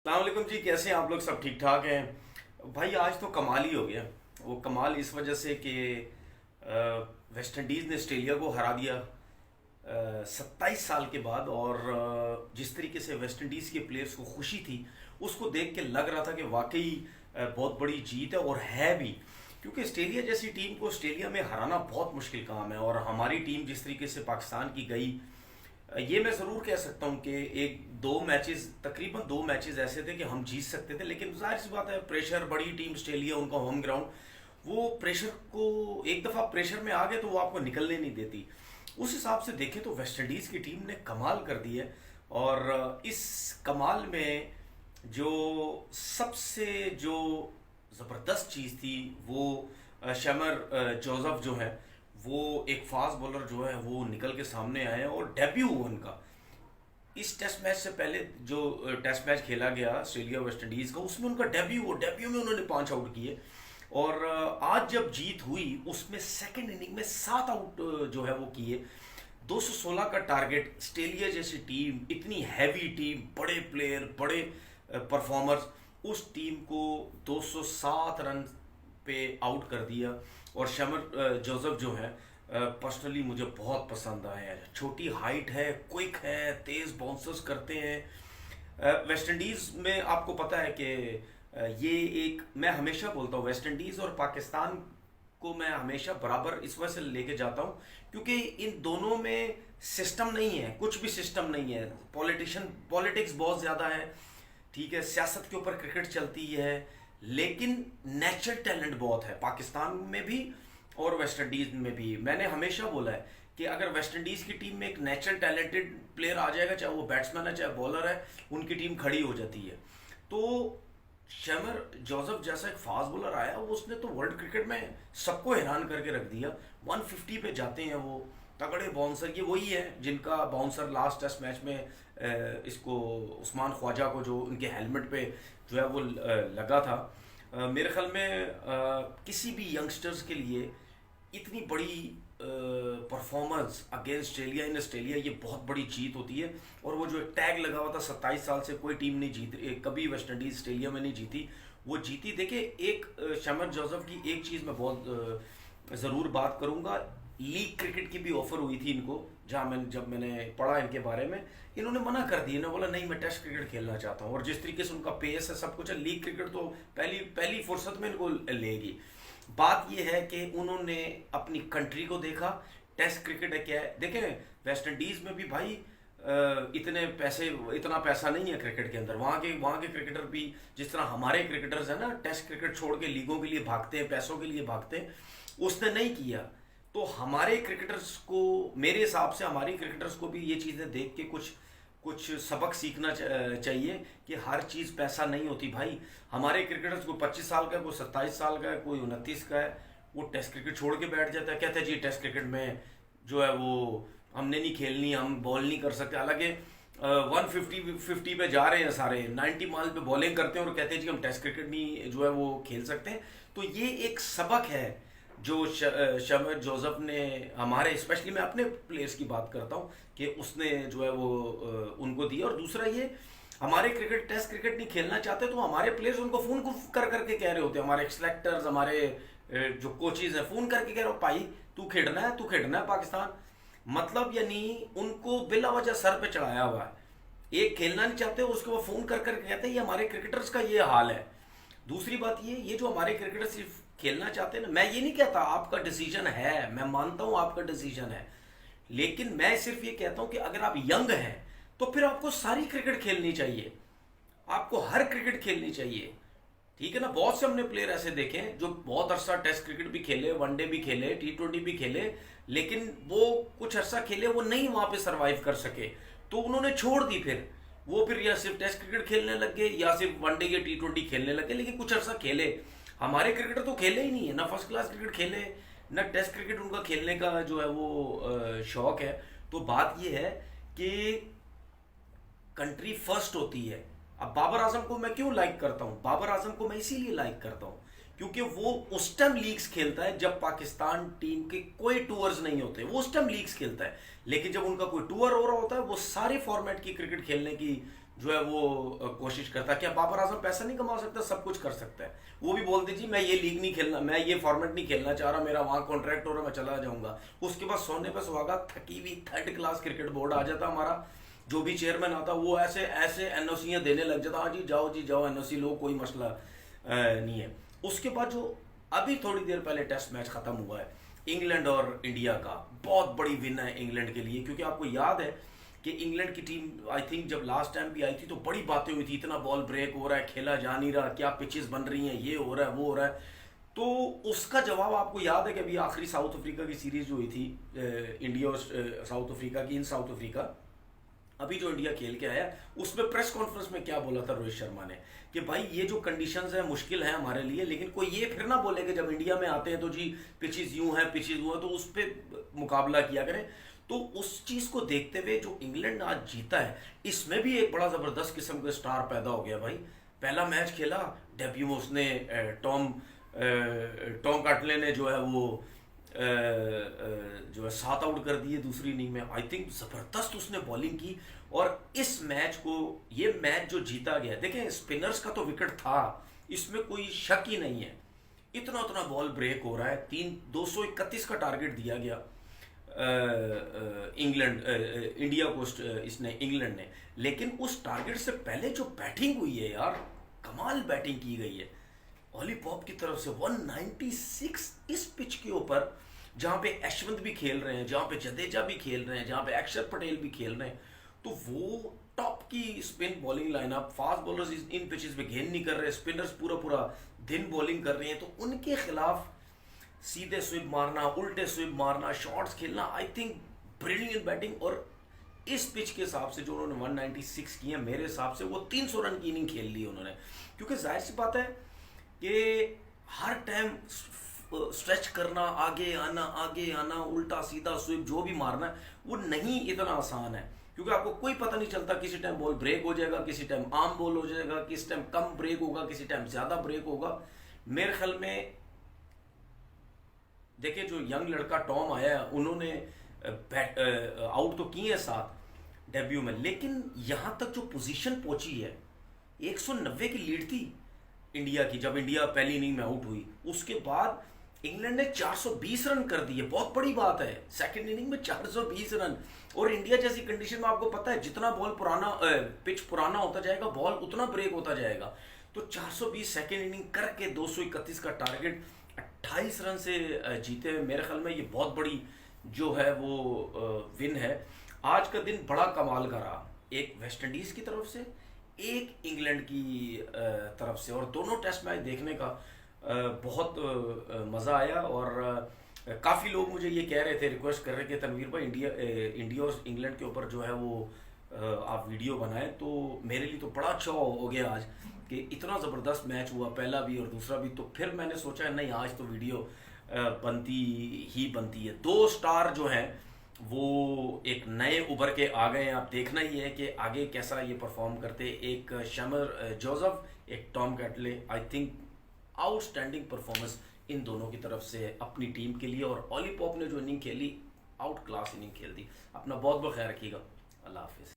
अलैक्म जी, कैसे हैं आप लोग? सब ठीक ठाक हैं भाई? आज तो कमाल ही हो गया। वो कमाल इस वजह से कि वेस्ट इंडीज़ ने ऑस्ट्रेलिया को हरा दिया 27 साल के बाद। और जिस तरीके से वेस्ट इंडीज़ के प्लेयर्स को खुशी थी, उसको देख के लग रहा था कि वाकई बहुत बड़ी जीत है, और है भी। क्योंकि ऑस्ट्रेलिया जैसी टीम को ऑस्ट्रेलिया में हराना बहुत मुश्किल काम है, और हमारी टीम जिस तरीके से पाकिस्तान की गई, ये मैं ज़रूर कह सकता हूँ कि एक दो मैचेस, तकरीबन दो मैचेस ऐसे थे कि हम जीत सकते थे। लेकिन जाहिर सी बात है, प्रेशर, बड़ी टीम ऑस्ट्रेलिया, उनका होम ग्राउंड, वो प्रेशर को, एक दफ़ा प्रेशर में आ गए तो वो आपको निकलने नहीं देती। उस हिसाब से देखें तो वेस्ट इंडीज़ की टीम ने कमाल कर दी है। और इस कमाल में जो सबसे जो ज़बरदस्त चीज़ थी वो शमर जोसेफ जो है, वो एक फास्ट बॉलर जो है वो निकल के सामने आए हैं, और डेब्यू हुआ उनका इस टेस्ट मैच से पहले। जो टेस्ट मैच खेला गया ऑस्ट्रेलिया वेस्ट इंडीज़ का, उसमें उनका डेब्यू हुआ, डेब्यू में उन्होंने 5 आउट किए। और आज जब जीत हुई, उसमें सेकंड इनिंग में 7 आउट जो है वो किए। 216 का टारगेट, ऑस्ट्रेलिया जैसी टीम, इतनी हैवी टीम, बड़े प्लेयर, बड़े परफॉर्मर्स, उस टीम को 207 रन पे आउट कर दिया। और शमर जोसेफ जो है, पर्सनली मुझे बहुत पसंद आए हैं। छोटी हाइट है, क्विक है, तेज़ बाउंसर्स करते हैं। वेस्ट इंडीज़ में आपको पता है कि ये एक, मैं हमेशा बोलता हूँ, वेस्ट इंडीज़ और पाकिस्तान को मैं हमेशा बराबर इस वजह से लेके जाता हूँ क्योंकि इन दोनों में सिस्टम नहीं है, कुछ भी सिस्टम नहीं है। पॉलिटिक्स बहुत ज़्यादा है, ठीक है, सियासत के ऊपर क्रिकेट चलती है। लेकिन नेचुरल टैलेंट बहुत है पाकिस्तान में भी और वेस्ट इंडीज़ में भी। मैंने हमेशा बोला है कि अगर वेस्ट इंडीज़ की टीम में एक नेचुरल टैलेंटेड प्लेयर आ जाएगा, चाहे वो बैट्समैन है चाहे बॉलर है, उनकी टीम खड़ी हो जाती है। तो शमर जोसेफ जैसा एक फास्ट बॉलर आया, वो उसने तो वर्ल्ड क्रिकेट में सबको हैरान करके रख दिया। 150 पे जाते हैं वो, तगड़े बाउंसर। ये वही है जिनका बाउंसर लास्ट टेस्ट मैच में इसको उस्मान ख्वाजा को, जो उनके हेलमेट पे जो है वो लगा था। मेरे ख्याल में किसी भी यंगस्टर्स के लिए इतनी बड़ी performance against Australia in Australia, ये बहुत बड़ी जीत होती है। और वो जो टैग लगा हुआ था, 27 साल से कोई टीम नहीं जीत, कभी वेस्ट इंडीज ऑस्ट्रेलिया में नहीं जीती, वो जीती। देखिए, एक शमर जोसेफ की एक चीज़ मैं बहुत ज़रूर बात करूंगा। लीग क्रिकेट की भी ऑफर हुई थी इनको, जब मैंने पढ़ा इनके बारे में, इन्होंने मना कर दिया। इन्होंने बोला नहीं, मैं टेस्ट क्रिकेट खेलना चाहता हूँ। और जिस तरीके से उनका पेस है, सब कुछ है, लीग क्रिकेट तो पहली पहली फुर्सत में इनको लेगी। बात यह है कि उन्होंने अपनी कंट्री को देखा। टेस्ट क्रिकेट है क्या है, देखें, वेस्ट इंडीज़ में भी भाई इतना पैसा नहीं है क्रिकेट के अंदर। वहाँ के क्रिकेटर भी जिस तरह हमारे क्रिकेटर्स हैं ना, टेस्ट क्रिकेट छोड़ के लीगों के लिए भागते हैं, पैसों के लिए भागते हैं, उसने नहीं किया। तो हमारे क्रिकेटर्स को, मेरे हिसाब से हमारी क्रिकेटर्स को भी ये चीज़ें देख के कुछ कुछ सबक सीखना चाहिए कि हर चीज़ पैसा नहीं होती भाई। हमारे क्रिकेटर्स को 25 साल का है, कोई 27 साल का है, कोई 29 का है, वो टेस्ट क्रिकेट छोड़ के बैठ जाता है, कहते हैं जी टेस्ट क्रिकेट में जो है वो हमने नहीं खेलनी, हम बॉल नहीं कर सकते। हालांकि 150 पे जा रहे हैं सारे, 90 माइल पे बॉलिंग करते हैं और कहते हैं जी हम टेस्ट क्रिकेट नहीं जो है वो खेल सकते हैं। तो ये एक सबक है जो शमर जोसेफ ने हमारे, स्पेशली मैं अपने प्लेयर्स की बात करता हूँ, कि उसने जो है वो उनको दिया। और दूसरा ये, हमारे क्रिकेट टेस्ट क्रिकेट नहीं खेलना चाहते तो हमारे प्लेयर्स उनको फ़ोन कर करके कह रहे होते हैं, हमारे सेलेक्टर्स, हमारे जो कोचेज हैं, फ़ोन करके कह रहे हो भाई तू खेलना है पाकिस्तान। मतलब यानी उनको बिला वजह सर पे चढ़ाया हुआ है। एक खेलना नहीं चाहते, उसके बाद फ़ोन कर करके कहते हैं ये हमारे क्रिकेटर्स का ये हाल है। दूसरी बात ये जो हमारे क्रिकेटर सिर्फ खेलना चाहते हैं ना, मैं ये नहीं कहता, आपका डिसीजन है, मैं मानता हूं आपका डिसीजन है, लेकिन मैं सिर्फ ये कहता हूं कि अगर आप यंग हैं तो फिर आपको सारी क्रिकेट खेलनी चाहिए, आपको हर क्रिकेट खेलनी चाहिए। ठीक है ना? बहुत से हमने प्लेयर ऐसे देखे हैं जो बहुत अरसा टेस्ट क्रिकेट भी खेले, वनडे भी खेले, T20 भी खेले, लेकिन वो कुछ अरसा खेले, वो नहीं वहां पे सरवाइव कर सके, तो उन्होंने छोड़ दी। फिर वो फिर या सिर्फ टेस्ट क्रिकेट खेलने लग गए या सिर्फ वनडे या T20 खेलने लगे, लेकिन कुछ अरसा खेले। हमारे क्रिकेटर तो खेले ही नहीं है, ना फर्स्ट क्लास क्रिकेट खेले, ना टेस्ट क्रिकेट उनका खेलने का जो है वो शौक है। तो बात ये है कि कंट्री फर्स्ट होती है। अब बाबर आजम को मैं क्यों लाइक करता हूँ? बाबर आजम को मैं इसीलिए लाइक करता हूँ क्योंकि वो उस टाइम लीग्स खेलता है जब पाकिस्तान टीम के कोई टूर्स नहीं होते, वो उस टाइम लीग्स खेलता है। लेकिन जब उनका कोई टूर हो रहा होता है, वो सारे फॉर्मेट की क्रिकेट खेलने की जो है वो कोशिश करता है। क्या बाबर आजम पैसा नहीं कमा सकता? सब कुछ कर सकता है। वो भी बोल दीजिए मैं ये लीग नहीं खेलना, मैं ये फॉर्मेट नहीं खेलना चाह रहा, मेरा वहाँ कॉन्ट्रैक्ट हो रहा, मैं चला जाऊंगा। उसके बाद सोने पे सुहागा, थकी हुई थर्ड क्लास क्रिकेट बोर्ड आ जाता हमारा, जो भी चेयरमैन आता वो ऐसे ऐसे एनओसीयाँ देने लग जाता, हाँ जी जाओ एनओसी लो, कोई मसला नहीं है। उसके बाद जो अभी थोड़ी देर पहले टेस्ट मैच खत्म हुआ है इंग्लैंड और इंडिया का, बहुत बड़ी विन है इंग्लैंड के लिए, क्योंकि आपको याद है कि इंग्लैंड की टीम आई थिंक जब लास्ट टाइम भी आई थी तो बड़ी बातें हुई थी, इतना बॉल ब्रेक हो रहा है, खेला जा नहीं रहा, क्या पिचेस बन रही हैं, ये हो रहा है वो हो रहा है। तो उसका जवाब आपको याद है कि अभी आखिरी साउथ अफ्रीका की सीरीज जो हुई थी इंडिया और साउथ अफ्रीका की, इन साउथ अफ्रीका, अभी जो इंडिया खेल के आया, उसमें प्रेस कॉन्फ्रेंस में क्या बोला था रोहित शर्मा ने कि भाई ये जो कंडीशंस है मुश्किल है हमारे लिए, लेकिन कोई ये फिर ना बोले कि जब इंडिया में आते हैं तो जी पिचेस यूं है पिचेस वो है, तो उस पर मुकाबला किया करें। तो उस चीज को देखते हुए जो इंग्लैंड आज जीता है, इसमें भी एक बड़ा जबरदस्त किस्म का स्टार पैदा हो गया भाई। पहला मैच खेला डेब्यू में उसने टॉम काटले ने जो है वो जो है 7 आउट कर दिए दूसरी इनिंग में। आई थिंक जबरदस्त उसने बॉलिंग की, और इस मैच को, ये मैच जो जीता गया, देखें स्पिनर्स का तो विकेट था, इसमें कोई शक ही नहीं है, इतना उतना बॉल ब्रेक हो रहा है। 231 का टारगेट दिया गया इंग्लैंड इंडिया को, इसने इंग्लैंड ने, लेकिन उस टारगेट से पहले जो बैटिंग हुई है यार, कमाल बैटिंग की गई है ऑली पॉप की तरफ से। 196 इस पिच के ऊपर, जहां पे यशवंत भी खेल रहे हैं, जहां पे जडेजा भी खेल रहे हैं, जहां पे अक्षर पटेल भी खेल रहे हैं, तो वो टॉप की spin bowling lineup, fast bowlers इन पिचेस पे गेंद नहीं कर रहे, स्पिनर्स पूरा पूरा दिन बॉलिंग कर रहे हैं, तो उनके खिलाफ सीधे स्विप मारना, उल्टे स्विप मारना, शॉट्स खेलना, आई थिंक ब्रिलियंट बैटिंग। और इस पिच के हिसाब से जो उन्होंने 196 किए, मेरे हिसाब से वो 300 रन की इनिंग खेल ली उन्होंने, क्योंकि जाहिर सी बात है कि हर टाइम स्ट्रेच करना, आगे आना, उल्टा सीधा स्विप जो भी मारना है, वो नहीं इतना आसान है, क्योंकि आपको कोई पता नहीं चलता, किसी टाइम बॉल ब्रेक हो जाएगा, किसी टाइम आम बॉल हो जाएगा, किसी टाइम कम ब्रेक होगा, किसी टाइम ज्यादा ब्रेक होगा। मेरे ख्याल में देखिए जो यंग लड़का टॉम आया है, उन्होंने आउट तो किए हैं 7 डेब्यू में, लेकिन यहां तक जो पोजीशन पहुंची है, 190 की लीड थी इंडिया की जब इंडिया पहली इनिंग में आउट हुई, उसके बाद इंग्लैंड ने 420 रन कर दिए, बहुत बड़ी बात है सेकंड इनिंग में 420 रन। और इंडिया जैसी कंडीशन में आपको पता है जितना बॉल पुराना पिच पुराना होता जाएगा, बॉल उतना ब्रेक होता जाएगा, तो 420 सेकंड इनिंग करके 231 का टारगेट 28 रन से जीते। मेरे ख्याल में ये बहुत बड़ी जो है वो विन है। आज का दिन बड़ा कमाल का रहा, एक वेस्ट इंडीज की तरफ से, एक इंग्लैंड की तरफ से, और दोनों टेस्ट मैच देखने का बहुत मज़ा आया। और काफ़ी लोग मुझे ये कह रहे थे, रिक्वेस्ट कर रहे थे तनवीर भाई इंडिया और इंग्लैंड के ऊपर जो है वो आप वीडियो बनाएं, तो मेरे लिए तो बड़ा अच्छा हो गया आज कि इतना ज़बरदस्त मैच हुआ, पहला भी और दूसरा भी। तो फिर मैंने सोचा नहीं, आज तो वीडियो बनती ही बनती है। 2 स्टार जो हैं वो एक नए उभर के आ गए हैं, आप देखना ही है कि आगे कैसा ये परफॉर्म करते। एक शमर जोसेफ, एक टॉम कैटले, I think outstanding performance in दोनों की तरफ से अपनी टीम के लिए। और ऑली पॉप ने जो इनिंग खेली, आउट क्लास इनिंग खेल दी। अपना बहुत बहुत ख्याल रखिएगा, अल्लाह हाफिज़।